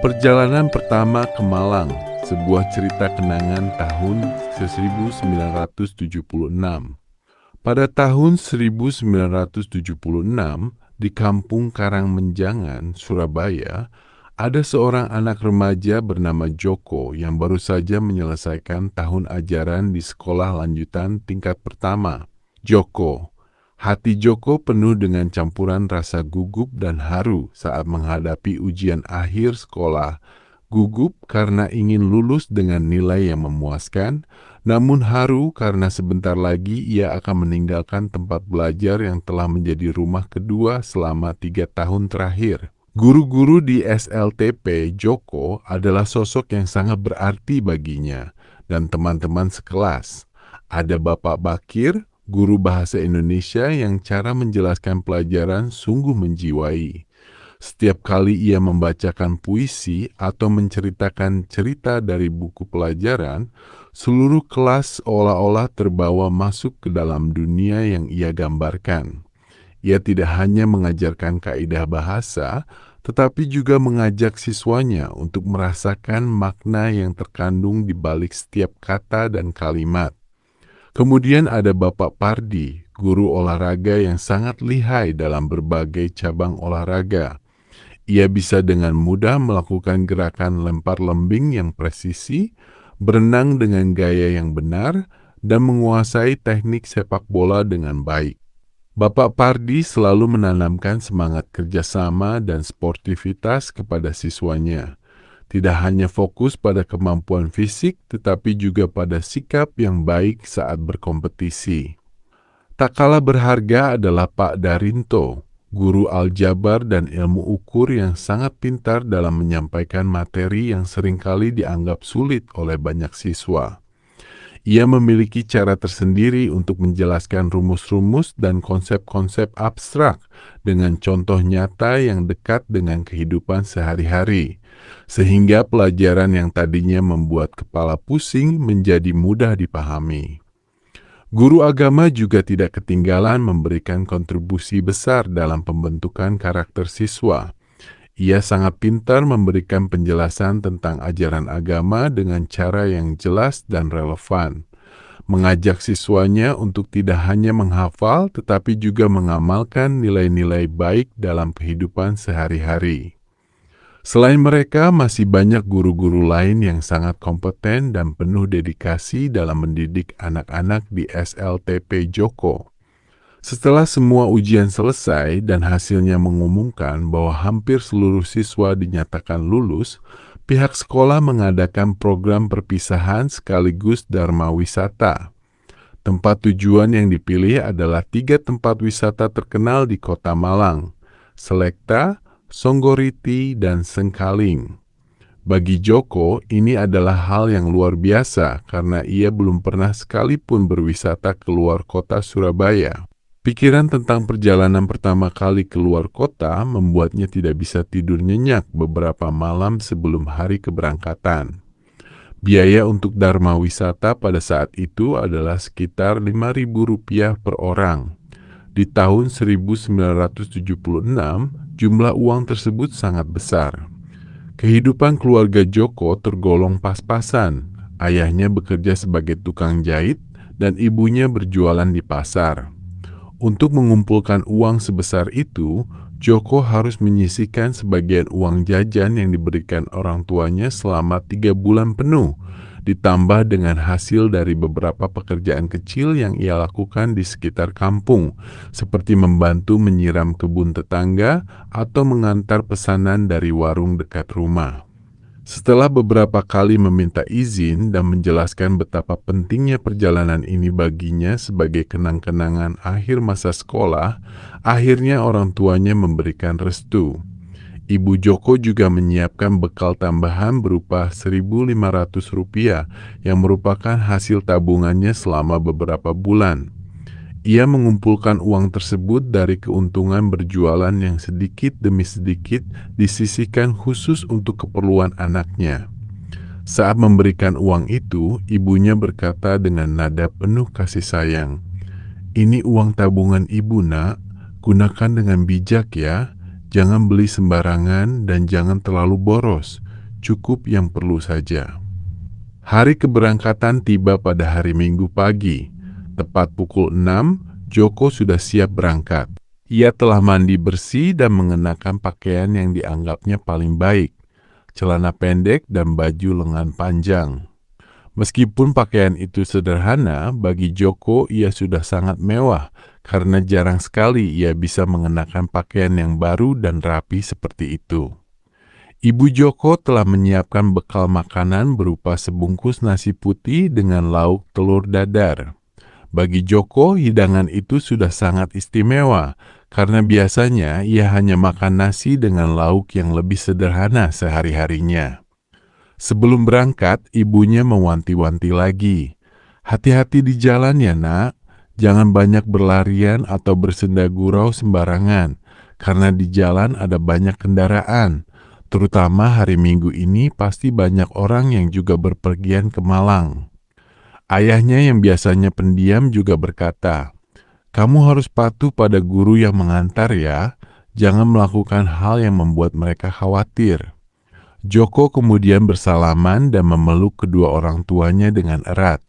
Perjalanan pertama ke Malang, sebuah cerita kenangan tahun 1976. Pada tahun 1976, di Kampung Karangmenjangan, Surabaya, ada seorang anak remaja bernama Joko yang baru saja menyelesaikan tahun ajaran di sekolah lanjutan tingkat pertama. Hati Joko penuh dengan campuran rasa gugup dan haru saat menghadapi ujian akhir sekolah. Gugup karena ingin lulus dengan nilai yang memuaskan, namun haru karena sebentar lagi ia akan meninggalkan tempat belajar yang telah menjadi rumah kedua selama 3 tahun terakhir. Guru-guru di SLTP Joko adalah sosok yang sangat berarti baginya dan teman-teman sekelas. Ada Bapak Bakir, guru bahasa Indonesia yang cara menjelaskan pelajaran sungguh menjiwai. Setiap kali ia membacakan puisi atau menceritakan cerita dari buku pelajaran, seluruh kelas seolah-olah terbawa masuk ke dalam dunia yang ia gambarkan. Ia tidak hanya mengajarkan kaidah bahasa, tetapi juga mengajak siswanya untuk merasakan makna yang terkandung di balik setiap kata dan kalimat. Kemudian ada Bapak Pardi, guru olahraga yang sangat lihai dalam berbagai cabang olahraga. Ia bisa dengan mudah melakukan gerakan lempar lembing yang presisi, berenang dengan gaya yang benar, dan menguasai teknik sepak bola dengan baik. Bapak Pardi selalu menanamkan semangat kerjasama dan sportivitas kepada siswanya. Tidak hanya fokus pada kemampuan fisik, tetapi juga pada sikap yang baik saat berkompetisi. Tak kalah berharga adalah Pak Darinto, guru aljabar dan ilmu ukur yang sangat pintar dalam menyampaikan materi yang seringkali dianggap sulit oleh banyak siswa. Ia memiliki cara tersendiri untuk menjelaskan rumus-rumus dan konsep-konsep abstrak dengan contoh nyata yang dekat dengan kehidupan sehari-hari, sehingga pelajaran yang tadinya membuat kepala pusing menjadi mudah dipahami. Guru agama juga tidak ketinggalan memberikan kontribusi besar dalam pembentukan karakter siswa. Ia sangat pintar memberikan penjelasan tentang ajaran agama dengan cara yang jelas dan relevan, mengajak siswanya untuk tidak hanya menghafal tetapi juga mengamalkan nilai-nilai baik dalam kehidupan sehari-hari. Selain mereka, masih banyak guru-guru lain yang sangat kompeten dan penuh dedikasi dalam mendidik anak-anak di SLTP Joko. Setelah semua ujian selesai dan hasilnya mengumumkan bahwa hampir seluruh siswa dinyatakan lulus, pihak sekolah mengadakan program perpisahan sekaligus dharma wisata. Tempat tujuan yang dipilih adalah 3 tempat wisata terkenal di Kota Malang: Selekta, Songgoriti, dan Sengkaling. Bagi Joko, ini adalah hal yang luar biasa karena ia belum pernah sekalipun berwisata keluar kota Surabaya. Pikiran tentang perjalanan pertama kali keluar kota membuatnya tidak bisa tidur nyenyak beberapa malam sebelum hari keberangkatan. Biaya untuk dharma wisata pada saat itu adalah sekitar Rp5.000 per orang. Di tahun 1976, jumlah uang tersebut sangat besar. Kehidupan keluarga Joko tergolong pas-pasan. Ayahnya bekerja sebagai tukang jahit dan ibunya berjualan di pasar. Untuk mengumpulkan uang sebesar itu, Joko harus menyisihkan sebagian uang jajan yang diberikan orang tuanya selama 3 bulan penuh, ditambah dengan hasil dari beberapa pekerjaan kecil yang ia lakukan di sekitar kampung, seperti membantu menyiram kebun tetangga atau mengantar pesanan dari warung dekat rumah. Setelah beberapa kali meminta izin dan menjelaskan betapa pentingnya perjalanan ini baginya sebagai kenang-kenangan akhir masa sekolah, akhirnya orang tuanya memberikan restu. Ibu Joko juga menyiapkan bekal tambahan berupa Rp1.500 yang merupakan hasil tabungannya selama beberapa bulan. Ia mengumpulkan uang tersebut dari keuntungan berjualan yang sedikit demi sedikit disisihkan khusus untuk keperluan anaknya. Saat memberikan uang itu, ibunya berkata dengan nada penuh kasih sayang, "Ini uang tabungan ibu, nak. Gunakan dengan bijak ya. Jangan beli sembarangan dan jangan terlalu boros. cukup yang perlu saja. Hari keberangkatan tiba pada hari Minggu pagi. Tepat pukul 6, Joko sudah siap berangkat. Ia telah mandi bersih dan mengenakan pakaian yang dianggapnya paling baik, celana pendek dan baju lengan panjang. Meskipun pakaian itu sederhana, bagi Joko ia sudah sangat mewah karena jarang sekali ia bisa mengenakan pakaian yang baru dan rapi seperti itu. Ibu Joko telah menyiapkan bekal makanan berupa sebungkus nasi putih dengan lauk telur dadar. Bagi Joko, hidangan itu sudah sangat istimewa karena biasanya ia hanya makan nasi dengan lauk yang lebih sederhana sehari-harinya. Sebelum berangkat, ibunya mewanti-wanti lagi. Hati-hati di jalan ya nak, jangan banyak berlarian atau bersenda gurau sembarangan, karena di jalan ada banyak kendaraan. Terutama hari Minggu ini pasti banyak orang yang juga berpergian ke Malang. Ayahnya yang biasanya pendiam juga berkata, "Kamu harus patuh pada guru yang mengantar ya, jangan melakukan hal yang membuat mereka khawatir." Joko kemudian bersalaman dan memeluk kedua orang tuanya dengan erat.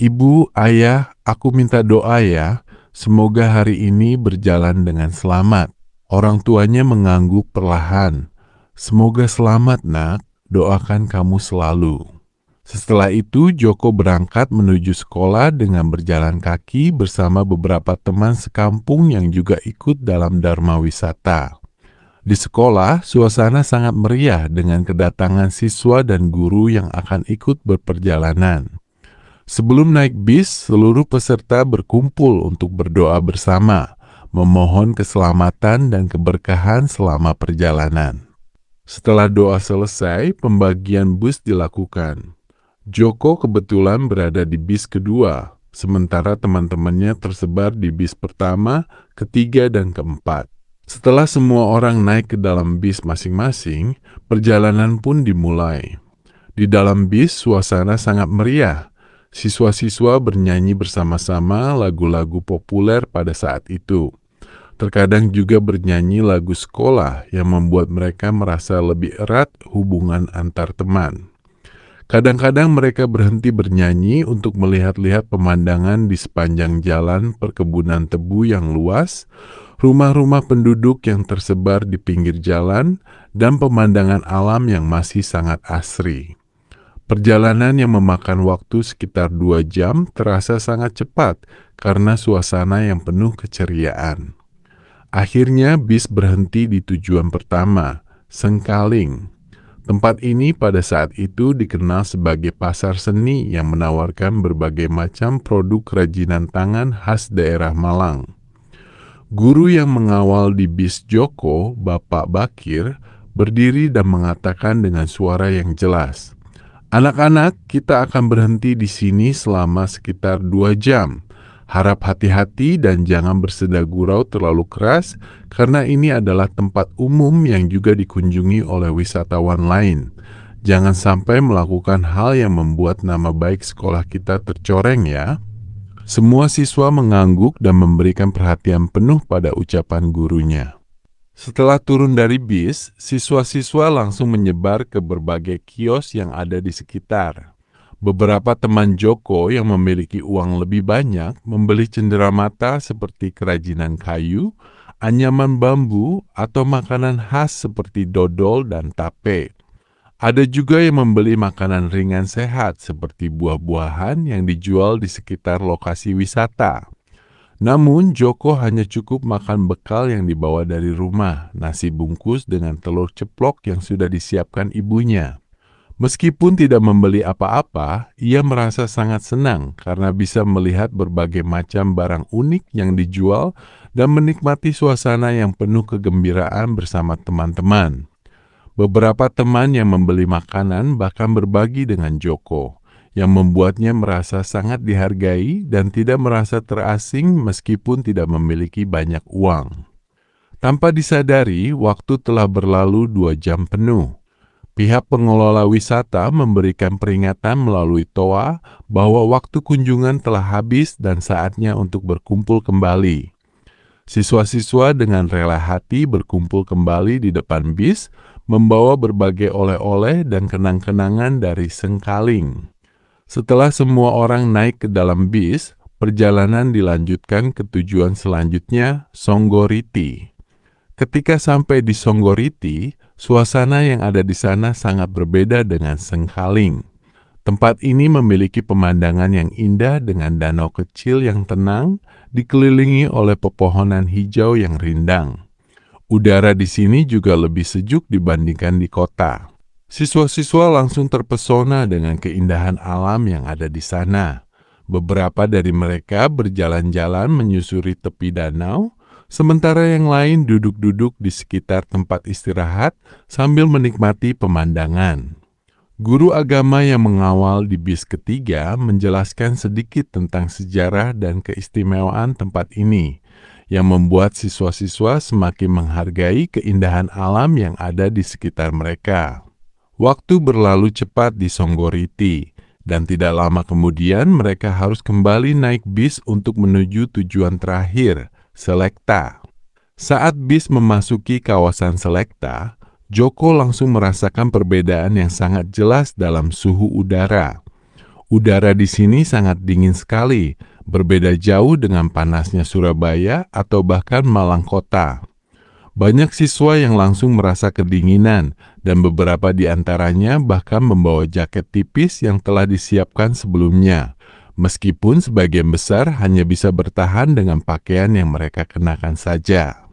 "Ibu, ayah, aku minta doa ya, semoga hari ini berjalan dengan selamat." Orang tuanya mengangguk perlahan. "Semoga selamat nak, doakan kamu selalu." Setelah itu Joko berangkat menuju sekolah dengan berjalan kaki bersama beberapa teman sekampung yang juga ikut dalam Dharma Wisata. Di sekolah, suasana sangat meriah dengan kedatangan siswa dan guru yang akan ikut berperjalanan. Sebelum naik bis, seluruh peserta berkumpul untuk berdoa bersama, memohon keselamatan dan keberkahan selama perjalanan. Setelah doa selesai, pembagian bus dilakukan. Joko kebetulan berada di bis kedua, sementara teman-temannya tersebar di bis pertama, ketiga, dan keempat. Setelah semua orang naik ke dalam bis masing-masing, perjalanan pun dimulai. Di dalam bis, suasana sangat meriah. Siswa-siswa bernyanyi bersama-sama lagu-lagu populer pada saat itu. Terkadang juga bernyanyi lagu sekolah yang membuat mereka merasa lebih erat hubungan antar teman. Kadang-kadang mereka berhenti bernyanyi untuk melihat-lihat pemandangan di sepanjang jalan perkebunan tebu yang luas, rumah-rumah penduduk yang tersebar di pinggir jalan, dan pemandangan alam yang masih sangat asri. Perjalanan yang memakan waktu sekitar 2 jam terasa sangat cepat karena suasana yang penuh keceriaan. Akhirnya bis berhenti di tujuan pertama, Sengkaling. Tempat ini pada saat itu dikenal sebagai pasar seni yang menawarkan berbagai macam produk kerajinan tangan khas daerah Malang. Guru yang mengawal di bis Joko, Bapak Bakir, berdiri dan mengatakan dengan suara yang jelas, "Anak-anak, kita akan berhenti di sini selama sekitar 2 jam. Harap hati-hati dan jangan bersenda gurau terlalu keras karena ini adalah tempat umum yang juga dikunjungi oleh wisatawan lain. Jangan sampai melakukan hal yang membuat nama baik sekolah kita tercoreng ya." Semua siswa mengangguk dan memberikan perhatian penuh pada ucapan gurunya. Setelah turun dari bis, siswa-siswa langsung menyebar ke berbagai kios yang ada di sekitar. Beberapa teman Joko yang memiliki uang lebih banyak membeli cenderamata seperti kerajinan kayu, anyaman bambu, atau makanan khas seperti dodol dan tape. Ada juga yang membeli makanan ringan sehat seperti buah-buahan yang dijual di sekitar lokasi wisata. Namun Joko hanya cukup makan bekal yang dibawa dari rumah, nasi bungkus dengan telur ceplok yang sudah disiapkan ibunya. Meskipun tidak membeli apa-apa, ia merasa sangat senang karena bisa melihat berbagai macam barang unik yang dijual dan menikmati suasana yang penuh kegembiraan bersama teman-teman. Beberapa teman yang membeli makanan bahkan berbagi dengan Joko, yang membuatnya merasa sangat dihargai dan tidak merasa terasing meskipun tidak memiliki banyak uang. Tanpa disadari, waktu telah berlalu 2 jam penuh. Pihak pengelola wisata memberikan peringatan melalui toa bahwa waktu kunjungan telah habis dan saatnya untuk berkumpul kembali. Siswa-siswa dengan rela hati berkumpul kembali di depan bis, membawa berbagai oleh-oleh dan kenang-kenangan dari Sengkaling. Setelah semua orang naik ke dalam bis, perjalanan dilanjutkan ke tujuan selanjutnya, Songgoriti. Ketika sampai di Songgoriti, suasana yang ada di sana sangat berbeda dengan Sengkaling. Tempat ini memiliki pemandangan yang indah dengan danau kecil yang tenang, dikelilingi oleh pepohonan hijau yang rindang. Udara di sini juga lebih sejuk dibandingkan di kota. Siswa-siswa langsung terpesona dengan keindahan alam yang ada di sana. Beberapa dari mereka berjalan-jalan menyusuri tepi danau, sementara yang lain duduk-duduk di sekitar tempat istirahat sambil menikmati pemandangan. Guru agama yang mengawal di bis ketiga menjelaskan sedikit tentang sejarah dan keistimewaan tempat ini, yang membuat siswa-siswa semakin menghargai keindahan alam yang ada di sekitar mereka. Waktu berlalu cepat di Songgoriti, dan tidak lama kemudian mereka harus kembali naik bis untuk menuju tujuan terakhir, Selekta. Saat bis memasuki kawasan Selekta, Joko langsung merasakan perbedaan yang sangat jelas dalam suhu udara. Udara di sini sangat dingin sekali, berbeda jauh dengan panasnya Surabaya atau bahkan Malang Kota. Banyak siswa yang langsung merasa kedinginan, dan beberapa di antaranya bahkan membawa jaket tipis yang telah disiapkan sebelumnya, meskipun sebagian besar hanya bisa bertahan dengan pakaian yang mereka kenakan saja.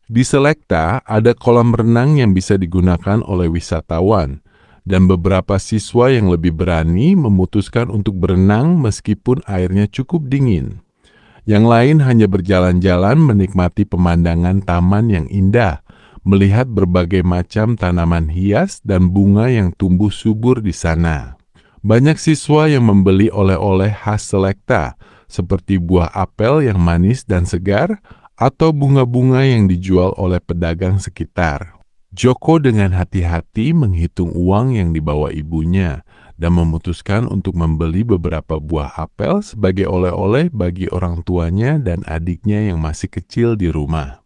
Di Selekta ada kolam renang yang bisa digunakan oleh wisatawan, dan beberapa siswa yang lebih berani memutuskan untuk berenang meskipun airnya cukup dingin. Yang lain hanya berjalan-jalan menikmati pemandangan taman yang indah, melihat berbagai macam tanaman hias dan bunga yang tumbuh subur di sana. Banyak siswa yang membeli oleh-oleh khas Selekta, seperti buah apel yang manis dan segar, atau bunga-bunga yang dijual oleh pedagang sekitar. Joko dengan hati-hati menghitung uang yang dibawa ibunya dan memutuskan untuk membeli beberapa buah apel sebagai oleh-oleh bagi orang tuanya dan adiknya yang masih kecil di rumah.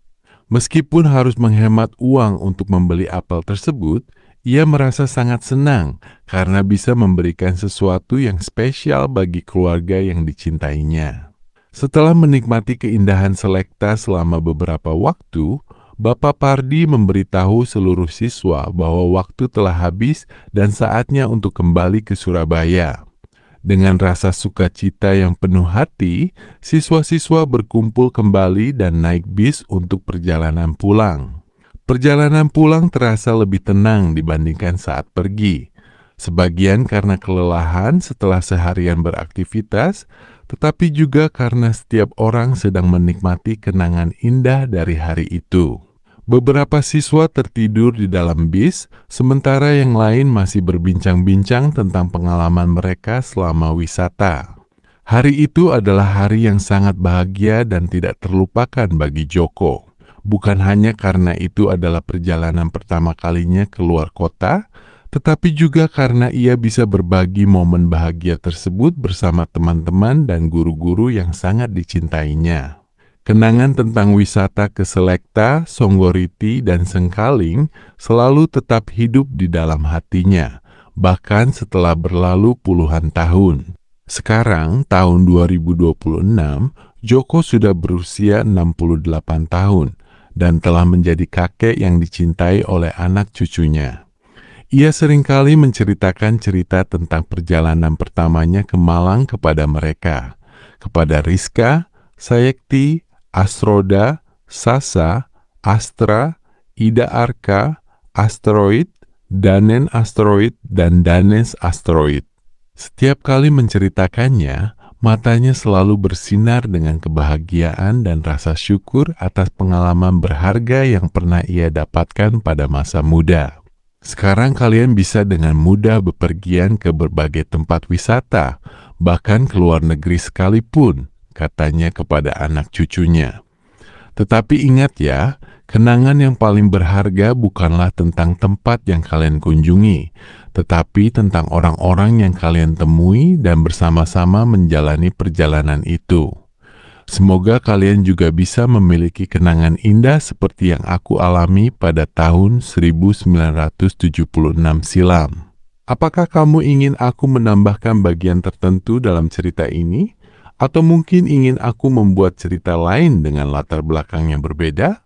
Meskipun harus menghemat uang untuk membeli apel tersebut, ia merasa sangat senang karena bisa memberikan sesuatu yang spesial bagi keluarga yang dicintainya. Setelah menikmati keindahan Selekta selama beberapa waktu, Bapak Pardi memberitahu seluruh siswa bahwa waktu telah habis dan saatnya untuk kembali ke Surabaya. Dengan rasa sukacita yang penuh hati, siswa-siswa berkumpul kembali dan naik bis untuk perjalanan pulang. Perjalanan pulang terasa lebih tenang dibandingkan saat pergi. Sebagian karena kelelahan setelah seharian beraktivitas, tetapi juga karena setiap orang sedang menikmati kenangan indah dari hari itu. Beberapa siswa tertidur di dalam bis, sementara yang lain masih berbincang-bincang tentang pengalaman mereka selama wisata. Hari itu adalah hari yang sangat bahagia dan tidak terlupakan bagi Joko. Bukan hanya karena itu adalah perjalanan pertama kalinya keluar kota, tetapi juga karena ia bisa berbagi momen bahagia tersebut bersama teman-teman dan guru-guru yang sangat dicintainya. Kenangan tentang wisata ke Selekta, Songgoriti, dan Sengkaling selalu tetap hidup di dalam hatinya, bahkan setelah berlalu puluhan tahun. Sekarang, tahun 2026, Joko sudah berusia 68 tahun dan telah menjadi kakek yang dicintai oleh anak cucunya. Ia seringkali menceritakan cerita tentang perjalanan pertamanya ke Malang kepada mereka, kepada Rizka, Sayekti, Asroda, Sasa, Astra, Ida Arka, Asteroid, Danen Asteroid, dan Danes Asteroid. Setiap kali menceritakannya, matanya selalu bersinar dengan kebahagiaan dan rasa syukur atas pengalaman berharga yang pernah ia dapatkan pada masa muda. Sekarang kalian bisa dengan mudah bepergian ke berbagai tempat wisata, bahkan ke luar negeri sekalipun, katanya kepada anak cucunya. Tetapi ingat ya, kenangan yang paling berharga bukanlah tentang tempat yang kalian kunjungi, tetapi tentang orang-orang yang kalian temui dan bersama-sama menjalani perjalanan itu. Semoga kalian juga bisa memiliki kenangan indah seperti yang aku alami pada tahun 1976 silam. Apakah kamu ingin aku menambahkan bagian tertentu dalam cerita ini? Atau mungkin ingin aku membuat cerita lain dengan latar belakang yang berbeda?